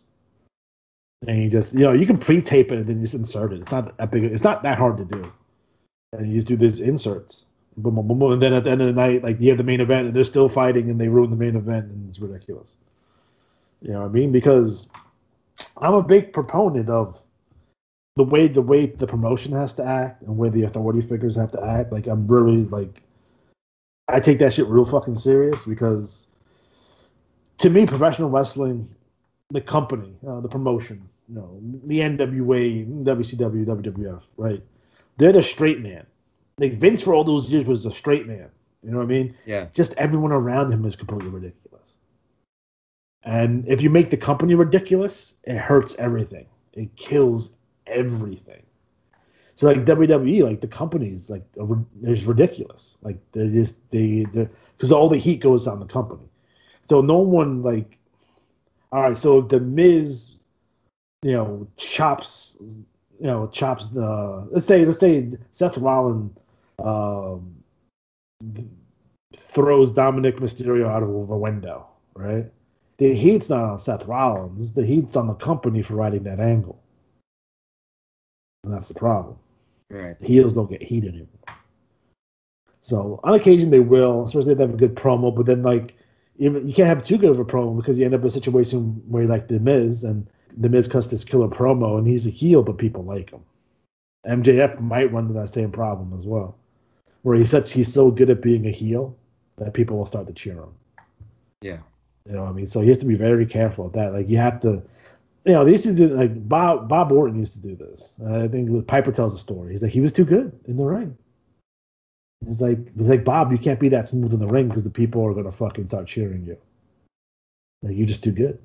A: And you just, you can pre-tape it and then just insert it. It's not that big. It's not that hard to do. And you just do these inserts. Boom, boom, boom, boom. And then at the end of the night, like you have the main event and they're still fighting and they ruin the main event and it's ridiculous. You know what I mean? Because I'm a big proponent of the way the promotion has to act and where the authority figures have to act. Like I'm really I take that shit real fucking serious because to me, professional wrestling, the company, the promotion, the NWA, WCW, WWF, right? They're the straight man. Like Vince for all those years was the straight man. You know what I mean?
B: Yeah.
A: Just everyone around him is completely ridiculous. And if you make the company ridiculous, it hurts everything. It kills everything. So like WWE, like the companies, like it's ridiculous. Like they're because all the heat goes on the company. So no one like, all right. So if the Miz, chops, chops the let's say Seth Rollins, um, throws Dominic Mysterio out of a window, right? The heat's not on Seth Rollins. The heat's on the company for writing that angle. And that's the problem.
B: Right.
A: The heels don't get heat anymore. So on occasion they will, especially if they have a good promo, but then like even you can't have too good of a promo because you end up in a situation where you're like the Miz, and the Miz cuts this killer promo and he's a heel, but people like him. MJF might run into that same problem as well, where he's so good at being a heel that people will start to cheer him.
B: Yeah.
A: You know what I mean? So he has to be very careful with that. Like you have to, they used to do like Bob Orton used to do this. I think Piper tells a story. He's like he was too good in the ring. It's like Bob, you can't be that smooth in the ring because the people are gonna fucking start cheering you. Like you're just too good.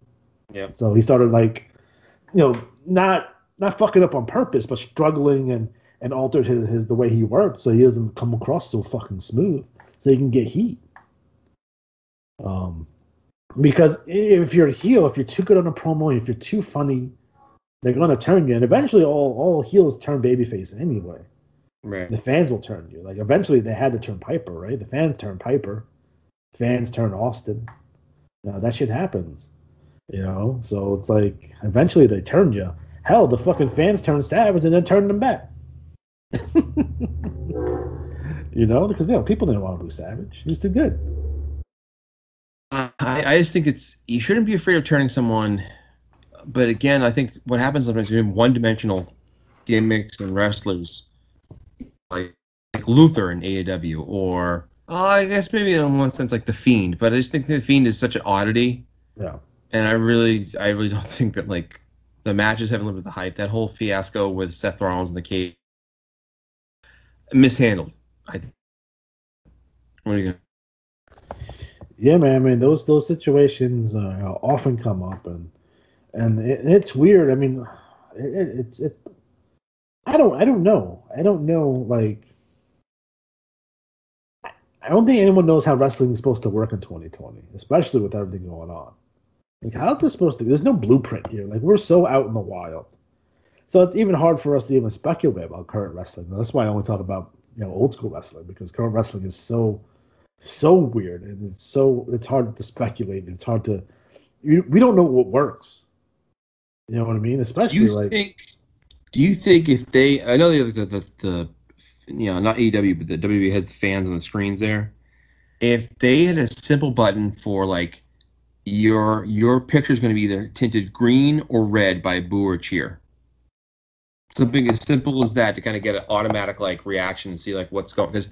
B: Yeah.
A: So he started like, not fucking up on purpose, but struggling and altered his the way he worked so he doesn't come across so fucking smooth, so he can get heat. Because if you're a heel, if you're too good on a promo, if you're too funny, they're gonna turn you, and eventually all heels turn babyface anyway.
B: Right.
A: The fans will turn you. Like eventually they had to turn Piper, right? The fans turn Piper, fans turn Austin. That shit happens, So it's like eventually they turn you. Hell, the fucking fans turn Savage and then turn them back. Because people didn't want to be Savage. He was too good.
B: I just think you shouldn't be afraid of turning someone, but again, I think what happens sometimes is one-dimensional gimmicks and wrestlers, like Luther in AAW, or I guess maybe in one sense like the Fiend, but I just think the Fiend is such an oddity.
A: Yeah.
B: And I really don't think that like the matches haven't lived up to the hype. That whole fiasco with Seth Rollins in the cage, mishandled. What are you gonna?
A: Yeah, man. I mean, those situations often come up, and it's weird. I mean, it's I don't know. I don't know. Like, I don't think anyone knows how wrestling is supposed to work in 2020, especially with everything going on. Like, how's this supposed to? There's no blueprint here. Like, we're so out in the wild, so it's even hard for us to even speculate about current wrestling. That's why I only talk about old school wrestling, because current wrestling is so weird, and it's hard to speculate. It's hard to we don't know what works. You know what I mean? Especially
B: do you think if they, I know the not AEW, but the WWE has the fans on the screens there. If they had a simple button for like your picture is going to be either tinted green or red by boo or cheer, something as simple as that to kind of get an automatic like reaction and see like what's going, because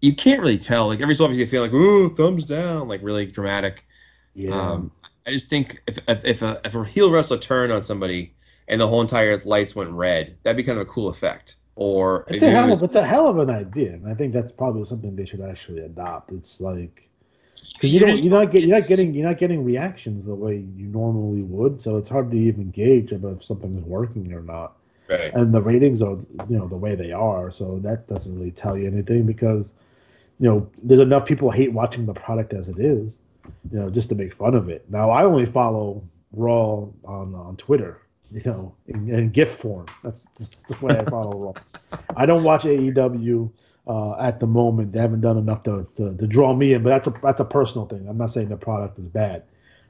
B: you can't really tell. Like every so often you feel like, ooh, thumbs down, like really dramatic.
A: Yeah.
B: I just think if a heel wrestler turned on somebody and the whole entire lights went red, that'd be kind of a cool effect. Or
A: it's a hell of an idea, and I think that's probably something they should actually adopt. It's like because you're not getting reactions the way you normally would, so it's hard to even gauge if something's working or not.
B: Right.
A: And the ratings are the way they are, so that doesn't really tell you anything because there's enough people hate watching the product as it is, just to make fun of it. Now I only follow Raw on Twitter. In GIF form. That's the way I follow Raw. I don't watch AEW at the moment. They haven't done enough to draw me in, but that's a personal thing. I'm not saying the product is bad.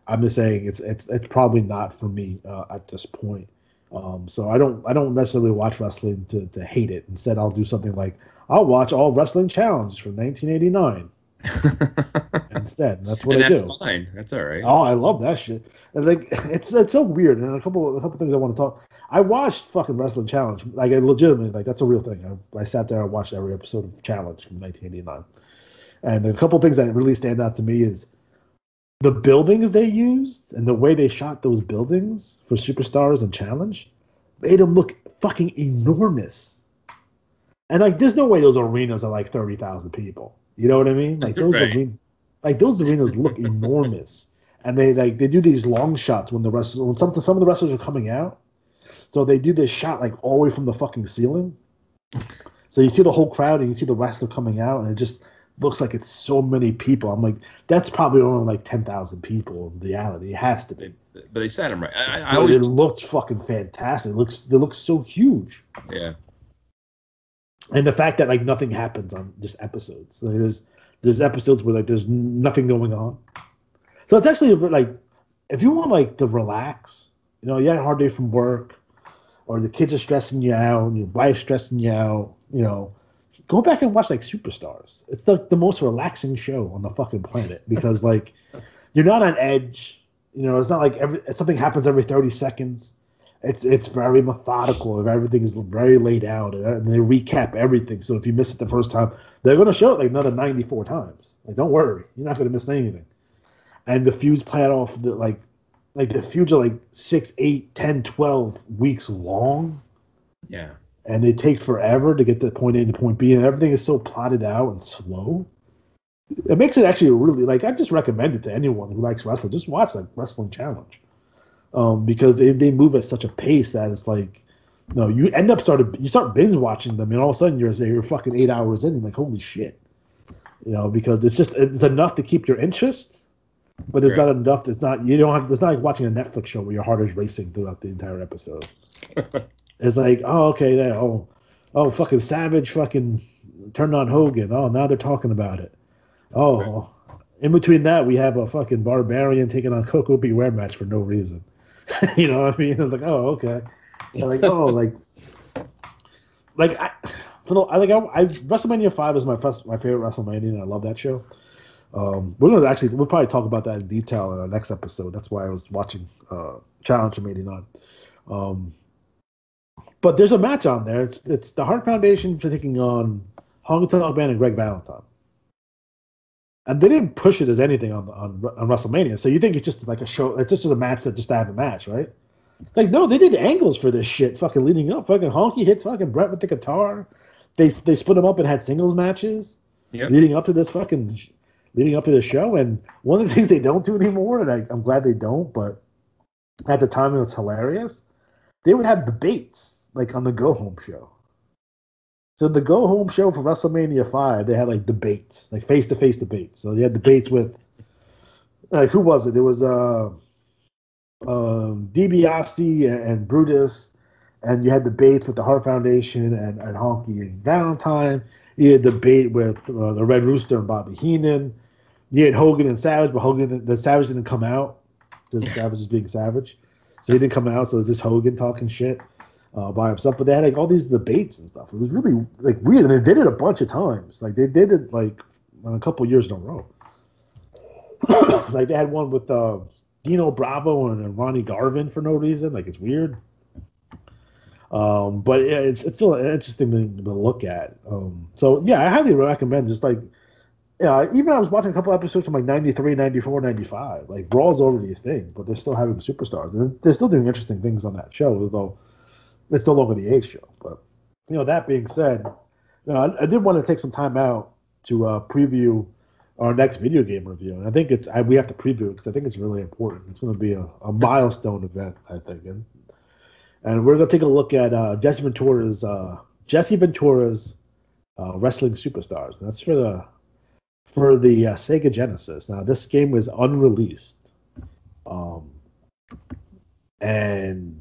A: I'm just saying it's probably not for me at this point. So I don't necessarily watch wrestling to hate it. Instead, I'll do something like I'll watch All Wrestling Challenge from 1989. Instead, that's what I do.
B: That's fine. That's all right.
A: Oh, I love that shit. And like it's so weird. And a couple things I want to talk. I watched fucking Wrestling Challenge. Like I legitimately, like that's a real thing. I sat there and watched every episode of Challenge from 1989. And a couple things that really stand out to me is the buildings they used and the way they shot those buildings for Superstars and Challenge made them look fucking enormous. And like, there's no way those arenas are like 30,000 people. You know what I mean? Like those those arenas look enormous, and they do these long shots when some of the wrestlers are coming out. So they do this shot like all the way from the fucking ceiling, So you see the whole crowd and you see the wrestler coming out, and it just looks like it's so many people. I'm like, that's probably only like 10,000 people in reality. It has to be.
B: But they sat him right. I
A: But
B: always
A: it looks fucking fantastic. It looks so huge.
B: yeah.
A: And the fact that like nothing happens on just episodes. Like, there's episodes where like there's nothing going on. So it's actually like if you want like to relax, you had a hard day from work, or the kids are stressing you out, and your wife's stressing you out, go back and watch like Superstars. It's the most relaxing show on the fucking planet because like you're not on edge. It's not like something happens every 30 seconds. It's very methodical. Everything is very laid out, and they recap everything. So if you miss it the first time, they're going to show it like another 94 times. Like, don't worry, you're not going to miss anything. And the feuds play out off like the feuds are like 6, 8, 10, 12 weeks long.
B: Yeah.
A: And they take forever to get to point A to point B, and everything is so plotted out and slow. It makes it actually really like I just recommend it to anyone who likes wrestling. Just watch like Wrestling Challenge. Because they move at such a pace that it's like, you start binge watching them, and all of a sudden you're fucking 8 hours in, and like, holy shit, because it's enough to keep your interest, but it's not enough. It's not like watching a Netflix show where your heart is racing throughout the entire episode. It's like, oh, okay, fucking Savage fucking turned on Hogan. Oh, now they're talking about it. Oh, in between that, we have a fucking Barbarian taking on Coco Beware match for no reason. You know what I mean? I was like, oh, okay. WrestleMania 5 is my favorite WrestleMania, and I love that show. We'll probably talk about that in detail in our next episode. That's why I was watching Challenge from '89. But there's a match on there. It's the Hart Foundation for taking on Honky Tonk Man and Greg Valentine. And they didn't push it as anything on WrestleMania. So you think it's just like a show, it's just a match that just to have a match, right? Like, no, they did angles for this shit fucking leading up. Fucking Honky hit fucking Brett with the guitar. They split them up and had singles matches leading up to the show. And one of the things they don't do anymore, and I'm glad they don't, but at the time it was hilarious, they would have debates like on the Go Home show. So the Go Home show for WrestleMania 5, they had like debates, like face-to-face debates. So they had debates with, like, who was it? It was DiBiase and Brutus, and you had debates with the Hart Foundation and Honky and Valentine. You had debate with the Red Rooster and Bobby Heenan. You had Hogan and Savage, but the Savage didn't come out because Savage is being Savage. So he didn't come out, so it's just Hogan talking shit by himself. But they had like all these debates and stuff. It was really like weird, and they did it a bunch of times. Like they did it like on a couple years in a row. Like they had one with Dino Bravo and Ronnie Garvin for no reason. Like it's weird. But yeah, it's still an interesting thing to look at. So yeah, I highly recommend just like, even I was watching a couple episodes from like 93, 94, 95. Like Raw's already a thing, but they're still having superstars. And they're still doing interesting things on that show, although it's no longer the age show. But that being said, I did want to take some time out to preview our next video game review. And I think we have to preview it because I think it's really important. It's going to be a milestone event, I think. And we're going to take a look at Jesse Ventura's Wrestling Superstars. And that's for the Sega Genesis. Now, this game was unreleased. And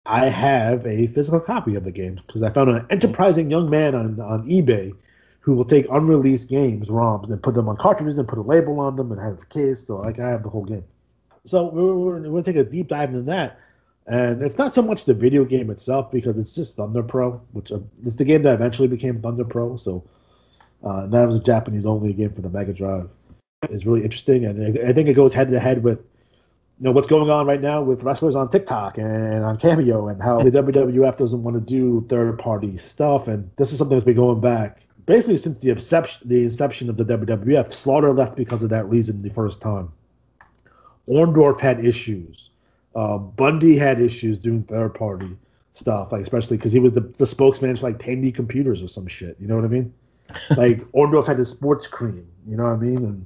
A: I have a physical copy of the game because I found an enterprising young man on eBay who will take unreleased games, ROMs, and put them on cartridges and put a label on them and have a case. So I have the whole game. So we're going to take a deep dive into that. And it's not so much the video game itself because it's just Thunder Pro, which it's the game that eventually became Thunder Pro. So that was a Japanese-only game for the Mega Drive. It's really interesting, and I think it goes head-to-head with what's going on right now with wrestlers on TikTok and on Cameo, and how the WWF doesn't want to do third-party stuff. And this is something that's been going back basically since the inception of the WWF. Slaughter left because of that reason the first time. Orndorff had issues. Bundy had issues doing third-party stuff, like especially because he was the spokesman for like Tandy Computers or some shit. You know what I mean? Like Orndorff had his sports cream. You know what I mean? And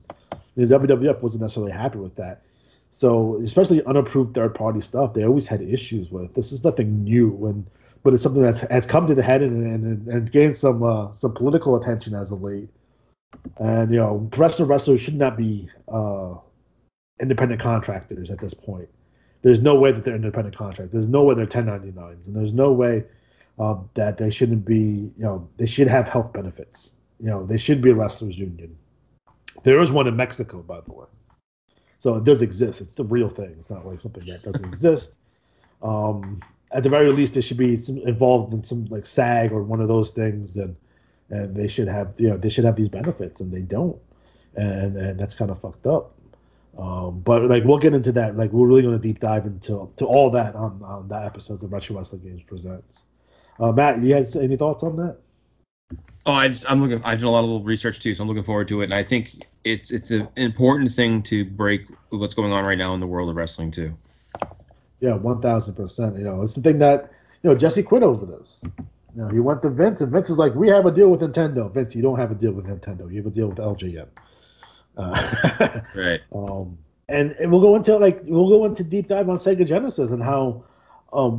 A: the WWF wasn't necessarily happy with that. So especially unapproved third-party stuff, they always had issues with. This is nothing new. And but it's something that has come to the head and gained some political attention as of late. And professional wrestlers should not be independent contractors at this point. There's no way that they're independent contractors. There's no way they're 1099s, and there's no way that they shouldn't be. They should have health benefits. They should be a wrestlers union. There is one in Mexico, by the way, so it does exist. It's the real thing. It's not like something that doesn't exist. At the very least, they should be involved in some like SAG or one of those things, and they should have they should have these benefits, and they don't, and that's kind of fucked up. But like we'll get into that. Like we're really going to deep dive into all that on that episode of Retro Wrestling Games Presents. Matt, you guys any thoughts on that?
B: Oh, I'm looking. I've done a lot of little research too, so I'm looking forward to it. And I think it's an important thing to break what's going on right now in the world of wrestling too.
A: Yeah, 1,000%. It's the thing that Jesse quit over this. He went to Vince, and Vince is like, "We have a deal with Nintendo." Vince, you don't have a deal with Nintendo. You have a deal with LJN.
B: Right.
A: And we'll go into deep dive on Sega Genesis and how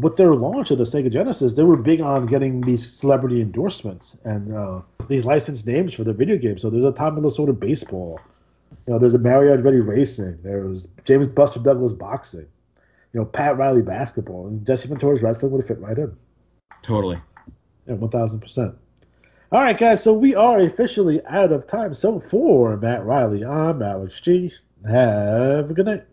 A: with their launch of the Sega Genesis, they were big on getting these celebrity endorsements and these licensed names for their video games. So there's a Tommy Lasorda baseball. There's a Mario Andretti racing. There's James Buster Douglas boxing. Pat Riley basketball, and Jesse Ventura's wrestling would have fit right in.
B: Totally.
A: Yeah, 1,000%. All right, guys, so we are officially out of time. So for Matt Riley, I'm Alex G. Have a good night.